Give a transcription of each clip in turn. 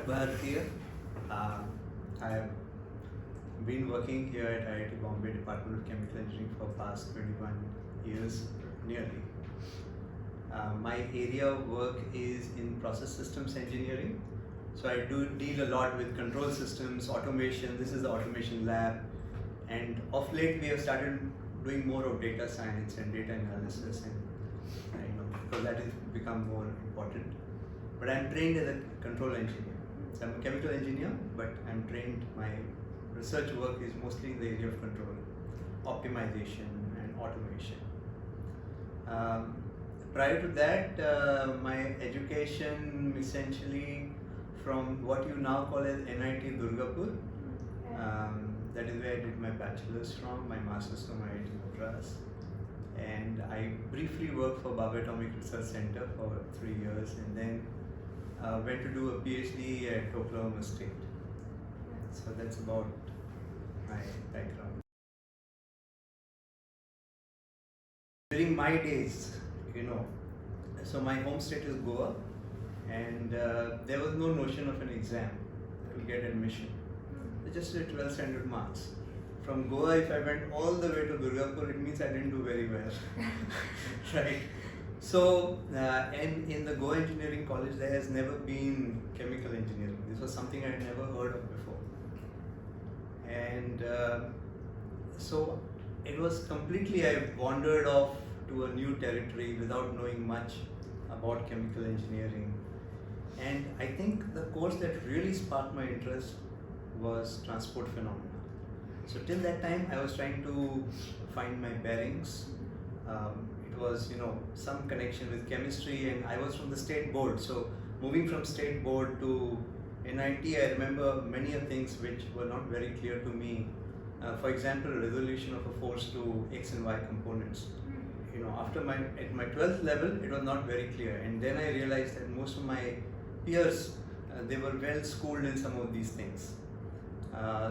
Bhartiya. Uh, I have been working here at IIT Bombay Department of Chemical Engineering for past 21 years nearly. My area of work is in process systems engineering. So I do deal a lot with control systems, automation. This is the automation lab. And of late we have started doing more of data science and data analysis, and because that has become more important. But I'm trained as a control engineer. So I'm a chemical engineer, but I'm trained, my research work is mostly in the area of control, optimization and automation. Prior to that, my education essentially from what you now call as NIT Durgapur. That is where I did my bachelor's from, my master's from IIT Madras. And I briefly worked for Baba Atomic Research Center for 3 years, and then went to do a PhD at Oklahoma State. So that's about my background. During my days, so my home state is Goa, and there was no notion of an exam to get admission. I just did 12 standard marks. From Goa, if I went all the way to Durgapur, it means I didn't do very well. Right? So, and in the Goa Engineering College, there has never been chemical engineering. This was something I had never heard of before. And so, it was completely, I wandered off to a new territory without knowing much about chemical engineering. And I think the course that really sparked my interest was transport phenomena. So till that time, I was trying to find my bearings. It was, some connection with chemistry, and I was from the state board. So moving from state board to NIT, I remember many of things which were not very clear to me. For example, resolution of a force to X and Y components. After at my 12th level, it was not very clear. And then I realized that most of my peers, they were well schooled in some of these things.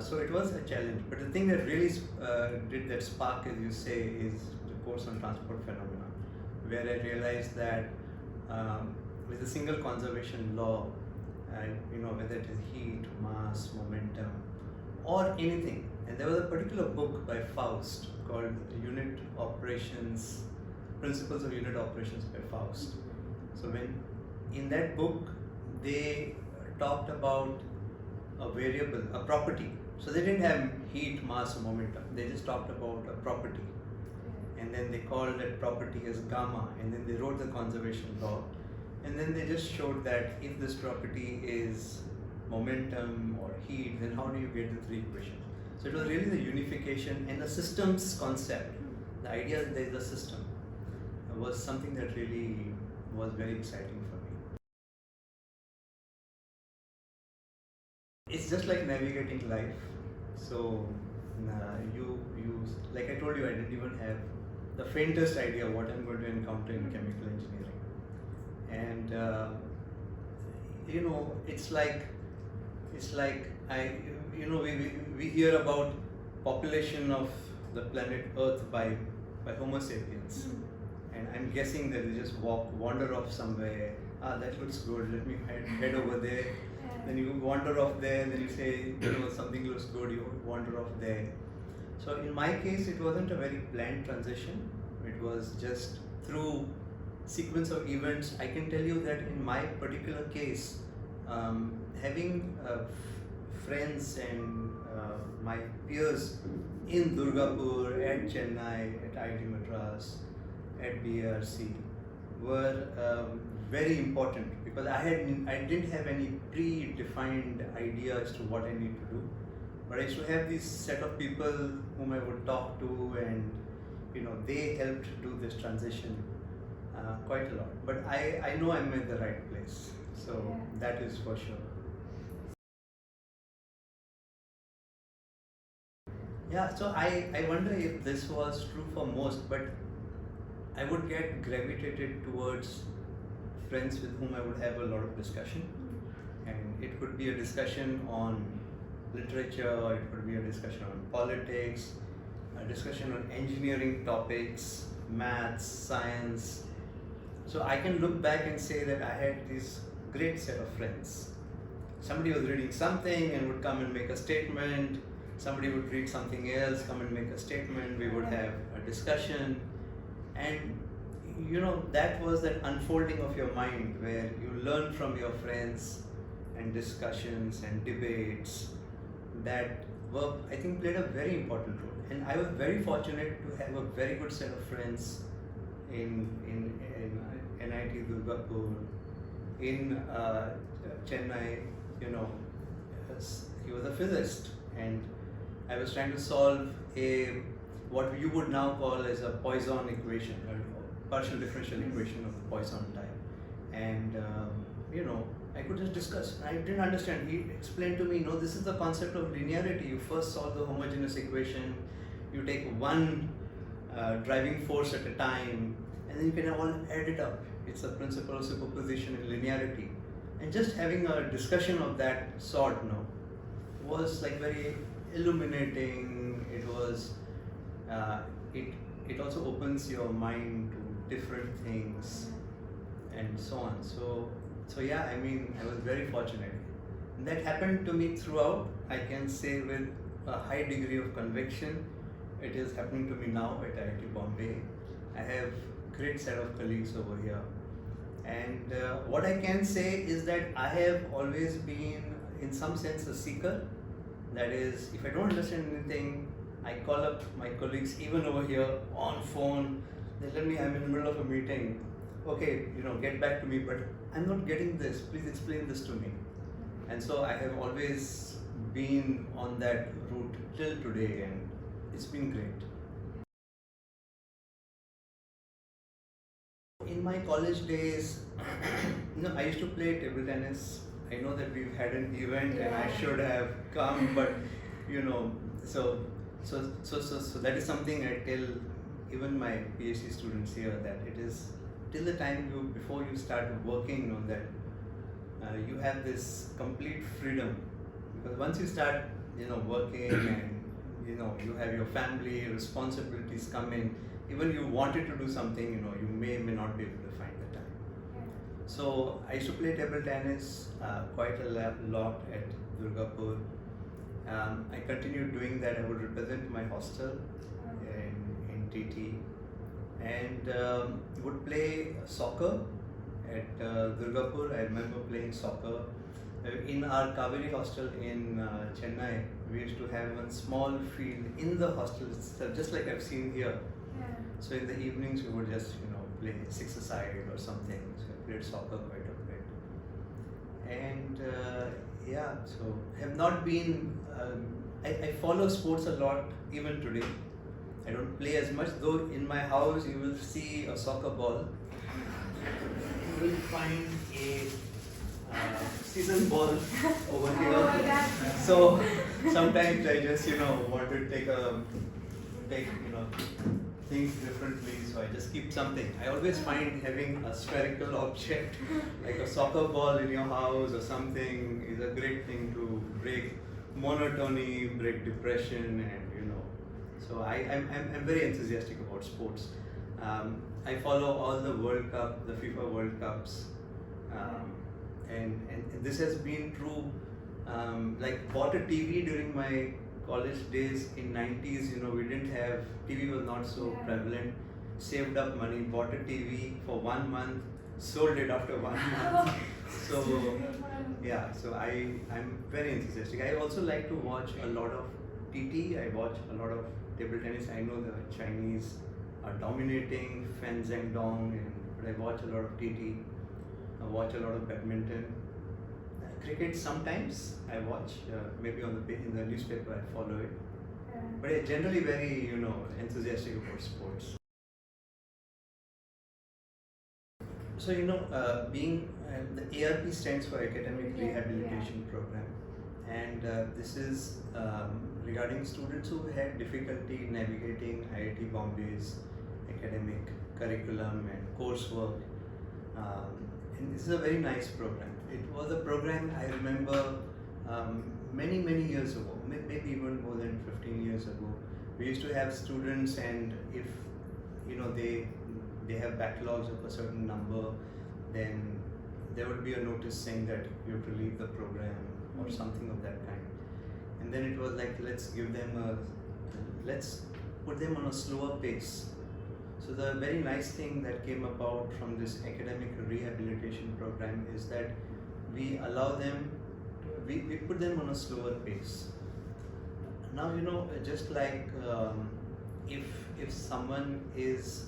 So it was a challenge. But the thing that really did that spark, as you say, is the course on transport phenomena, where I realized that with a single conservation law, whether it is heat, mass, momentum, or anything. And there was a particular book by Faust called Unit Operations, Principles of Unit Operations by Faust. So in that book, they talked about a variable, a property. So they didn't have heat, mass, or momentum. They just talked about a property. And then they called that property as gamma, and then they wrote the conservation law. And then they just showed that if this property is momentum or heat, then how do you get the three equations? So it was really the unification and the systems concept. The idea that there is a system was something that really was very exciting for me. It's just like navigating life. So you like I told you, I didn't even have the faintest idea what I'm going to encounter in chemical engineering. And it's like we hear about population of the planet Earth by Homo sapiens. And I'm guessing that they just wander off somewhere. That looks good, let me head over there. Then you wander off there, then you say, something looks good, you wander off there. So in my case, it wasn't a very planned transition. It was just through sequence of events. I can tell you that in my particular case, having friends and my peers in Durgapur, at Chennai, at IIT Madras, at BARC were very important, because I didn't have any predefined idea as to what I need to do, but I used to have this set of people whom I would talk to, and they helped do this transition quite a lot. But I know I'm at the right place, so that is for sure. Yeah, so I wonder if this was true for most, but I would get gravitated towards friends with whom I would have a lot of discussion. And it could be a discussion on literature, or it could be a discussion on politics, a discussion on engineering topics, maths, science. So I can look back and say that I had this great set of friends. somebody was reading something and would come and make a statement, somebody would read something else, come and make a statement, we would have a discussion, and that was that unfolding of your mind where you learn from your friends and discussions and debates that were, I think, played a very important role. And I was very fortunate to have a very good set of friends in NIT Durgapur, in Chennai. He was a physicist, and I was trying to solve what you would now call as a Poisson equation, or partial differential equation of the Poisson type. And I could just discuss. I didn't understand. He explained to me, no, this is the concept of linearity. You first solve the homogeneous equation, you take one driving force at a time, and then you can all add it up. It's the principle of superposition in linearity. And just having a discussion of that sort, was like very illuminating. It was, it also opens your mind to different things and so on. So yeah, I mean, I was very fortunate. And that happened to me throughout. I can say with a high degree of conviction. It is happening to me now at IIT Bombay. I have great set of colleagues over here. And what I can say is that I have always been, in some sense, a seeker. That is, if I don't understand anything, I call up my colleagues, even over here, on phone. They tell me I'm in the middle of a meeting. Okay, get back to me, but I'm not getting this. Please explain this to me. And so I have always been on that route till today, and it's been great. In my college days, I used to play table tennis. I know that we've had an event and I should have come, but so that is something I tell even my PhD students here, that it is till the time before you start working on that, you have this complete freedom, because once you start working and you have your family responsibilities come in, even you wanted to do something, you may not be able to find the time. So I used to play table tennis quite a lot at Durgapur. I continued doing that. I would represent my hostel in TT, and would play soccer at Durgapur. I remember playing soccer. In our Kaveri hostel in Chennai, we used to have one small field in the hostel itself, just like I've seen here. So in the evenings we would just play six-a-side or something. So I played soccer quite a bit. And so I have not been. I follow sports a lot even today. I don't play as much, though. In my house you will see a soccer ball. You will find a season ball over here. So sometimes I just want to take things differently, so I just keep something. I always find having a spherical object like a soccer ball in your house or something is a great thing to break monotony, break depression, and so I'm very enthusiastic about sports. I follow all the World Cup, the FIFA World Cups, and this has been true. Like bought a TV during my college days in 90s. We didn't have TV, was not so prevalent. Saved up money, bought a TV for 1 month, sold it after 1 month. So so I'm very enthusiastic. I also like to watch a lot of TT. I watch a lot of table tennis. I know the Chinese are dominating Fen Zhengdong, but I watch a lot of TT. I watch a lot of badminton. Cricket sometimes I watch, maybe in the newspaper I follow it. But I'm generally very enthusiastic about sports. So being the ARP stands for Academic Rehabilitation Program, and this is regarding students who had difficulty navigating IIT Bombay's academic curriculum and coursework. And this is a very nice program. It was a program I remember many years ago, maybe even more than 15 years ago. We used to have students, and if they have backlogs of a certain number, then there would be a notice saying that you have to leave the program or something of that kind. And then it was like, let's put them on a slower pace. So the very nice thing that came about from this academic rehabilitation program is that we allow them, we put them on a slower pace. Now, just like if someone is,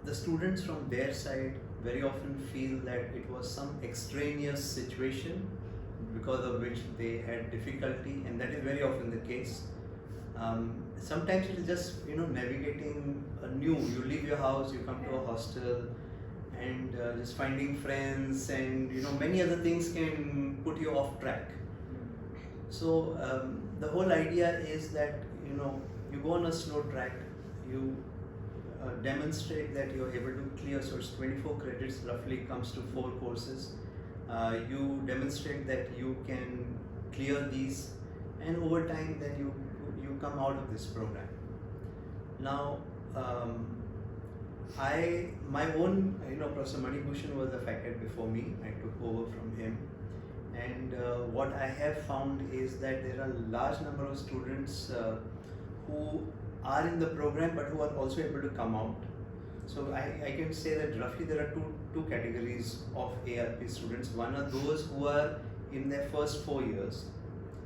the students from their side very often feel that it was some extraneous situation because of which they had difficulty, and that is very often the case. Sometimes it is just navigating you leave your house, you come to a hostel, and just finding friends, and many other things can put you off track. So the whole idea is that you go on a slow track, you demonstrate that you are able to clear, so it's 24 credits roughly, comes to 4 courses. You demonstrate that you can clear these, and over time that you come out of this program. Now, my own, Professor Manibhushan was a facad before me. I took over from him, and what I have found is that there are a large number of students who are in the program but who are also able to come out. So I can say that roughly there are two categories of ARP students. One are those who are in their first 4 years,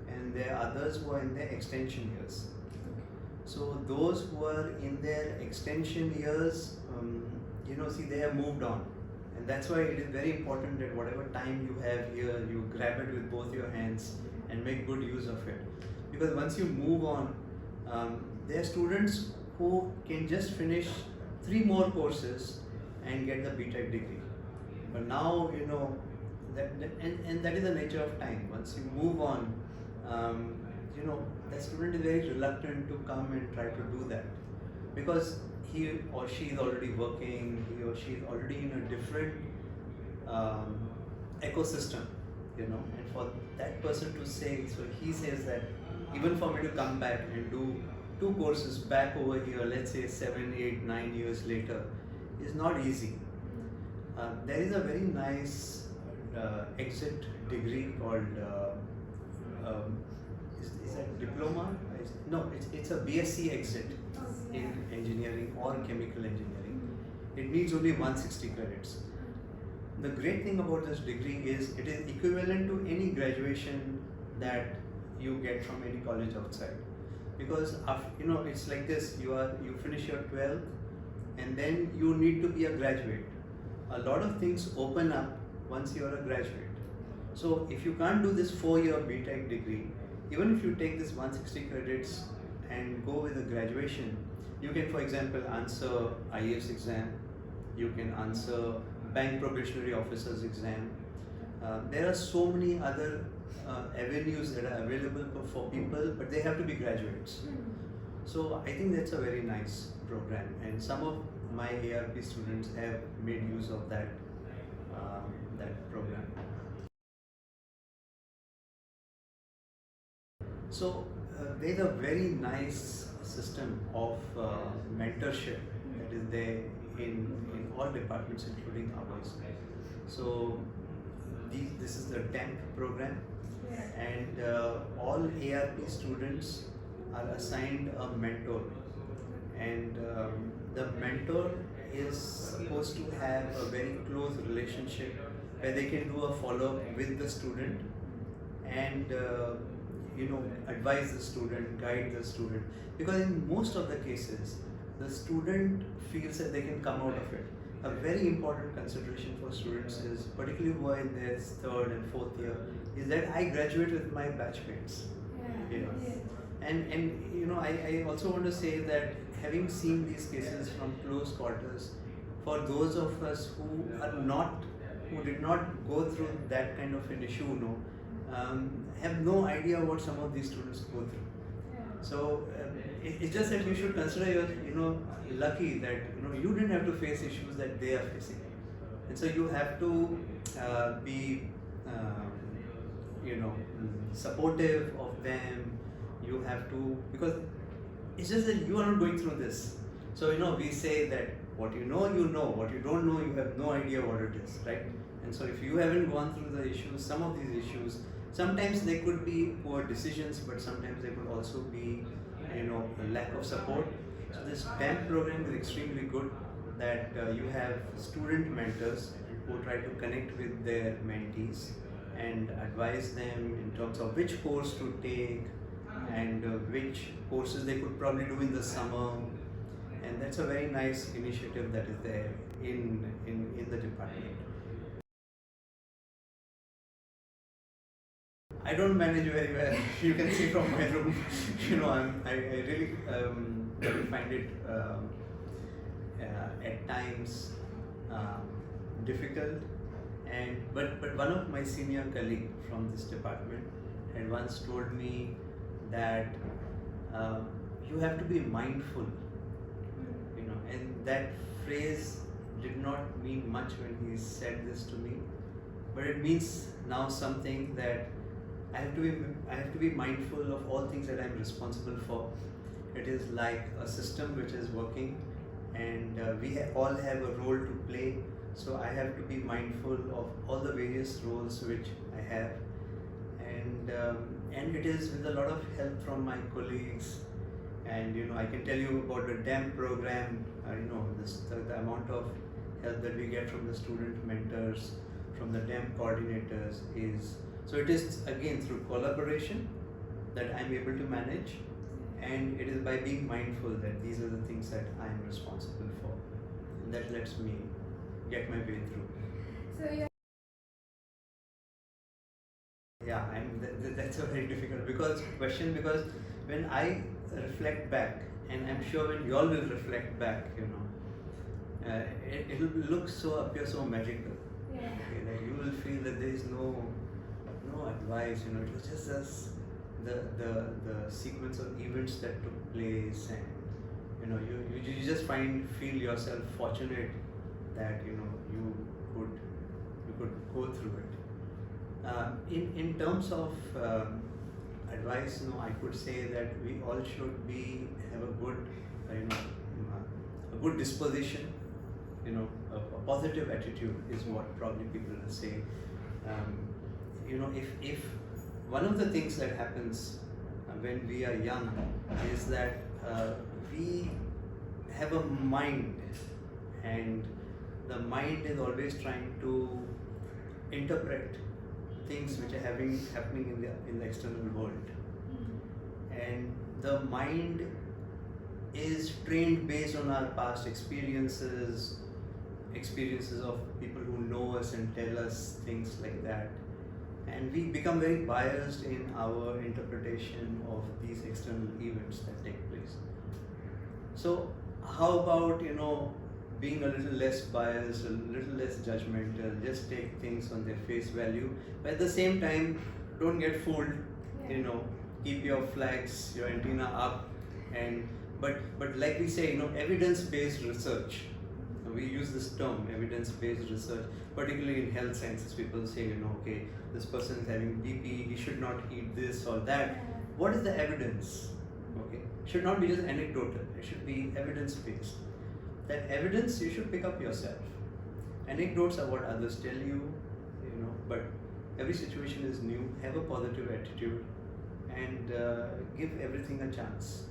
and there are others who are in their extension years. So those who are in their extension years, they have moved on, and that's why it is very important that whatever time you have here, you grab it with both your hands and make good use of it. Because once you move on, there are students who can just finish 3 more courses and get the BTech degree. But now, and that is the nature of time. Once you move on, the student is very reluctant to come and try to do that, because he or she is already working, he or she is already in a different ecosystem, and for that person to say, so he says that even for me to come back and do 2 courses back over here, let's say 7, 8, 9 years later, is not easy. There is a very nice exit degree called, is that diploma? No, it's a BSc exit in engineering or chemical engineering. It needs only 160 credits. The great thing about this degree is it is equivalent to any graduation that you get from any college outside. Because it's like this, you finish your 12th and then you need to be a graduate. A lot of things open up once you are a graduate. So if you can't do this 4-year BTech degree, even if you take this 160 credits and go with a graduation, you can, for example, answer IAS exam, you can answer bank probationary officers exam. There are so many other avenues that are available for people, but they have to be graduates. So I think that's a very nice program, and some of my ARP students have made use of that program. So there's a very nice system of mentorship that is there in all departments, including ours. So this is the 10th program, and all ARP students are assigned a mentor, and the mentor is supposed to have a very close relationship where they can do a follow-up with the student and advise the student, guide the student, because in most of the cases the student feels that they can come out of it. A very important consideration for students is, particularly who are in their 3rd and 4th year, is that I graduate with my batchmates. And I also want to say that having seen these cases from close quarters, for those of us who did not go through that kind of an issue, have no idea what some of these students go through. So it's just that you should consider you're lucky that you didn't have to face issues that they are facing, and so you have to be supportive of them. You have to, because it's just that you are not going through this. So we say that What you know, you know. What you don't know, you have no idea what it is, right? And so if you haven't gone through the issues, some of these issues, sometimes they could be poor decisions, but sometimes they could also be, a lack of support. So this TAMP program is extremely good, that you have student mentors who try to connect with their mentees and advise them in terms of which course to take and which courses they could probably do in the summer. And that's a very nice initiative that is there in the department. I don't manage very well. You can see from my room. I really find it at times difficult. But one of my senior colleague from this department had once told me that you have to be mindful. And that phrase did not mean much when he said this to me, but it means now something that I have to be mindful of all things that I'm responsible for. It is like a system which is working, and we all have a role to play. So I have to be mindful of all the various roles which I have, and it is with a lot of help from my colleagues. And I can tell you about the DAMP program. The amount of help that we get from the student mentors, from the DAMP coordinators is. So it is again through collaboration that I'm able to manage, and it is by being mindful that these are the things that I'm responsible for, and that lets me get my way through. So yeah. Yeah, that's a very difficult question, because when I reflect back, and I'm sure when you all will reflect back, it'll appear so magical. Yeah. Okay, that you will feel that there is no advice. It was just the sequence of events that took place, and you just feel yourself fortunate that you could go through it. In terms of advice, I could say that we all should have a good a good disposition. A positive attitude is what probably people will say. If one of the things that happens when we are young is that we have a mind, and the mind is always trying to interpret things which are happening in the external world, and the mind is trained based on our past experiences of people who know us and tell us things like that, and we become very biased in our interpretation of these external events that take place. So how about being a little less biased, a little less judgmental, just take things on their face value, but at the same time don't get fooled. Keep your flags, your antenna up, and but like we say, evidence-based research. We use this term, evidence-based research, particularly in health sciences. People say, okay, this person is having BP, he should not eat this or that. What is the evidence? Okay, should not be just anecdotal. It should be evidence-based. That evidence you should pick up yourself. Anecdotes are what others tell you, but every situation is new. Have a positive attitude, and give everything a chance.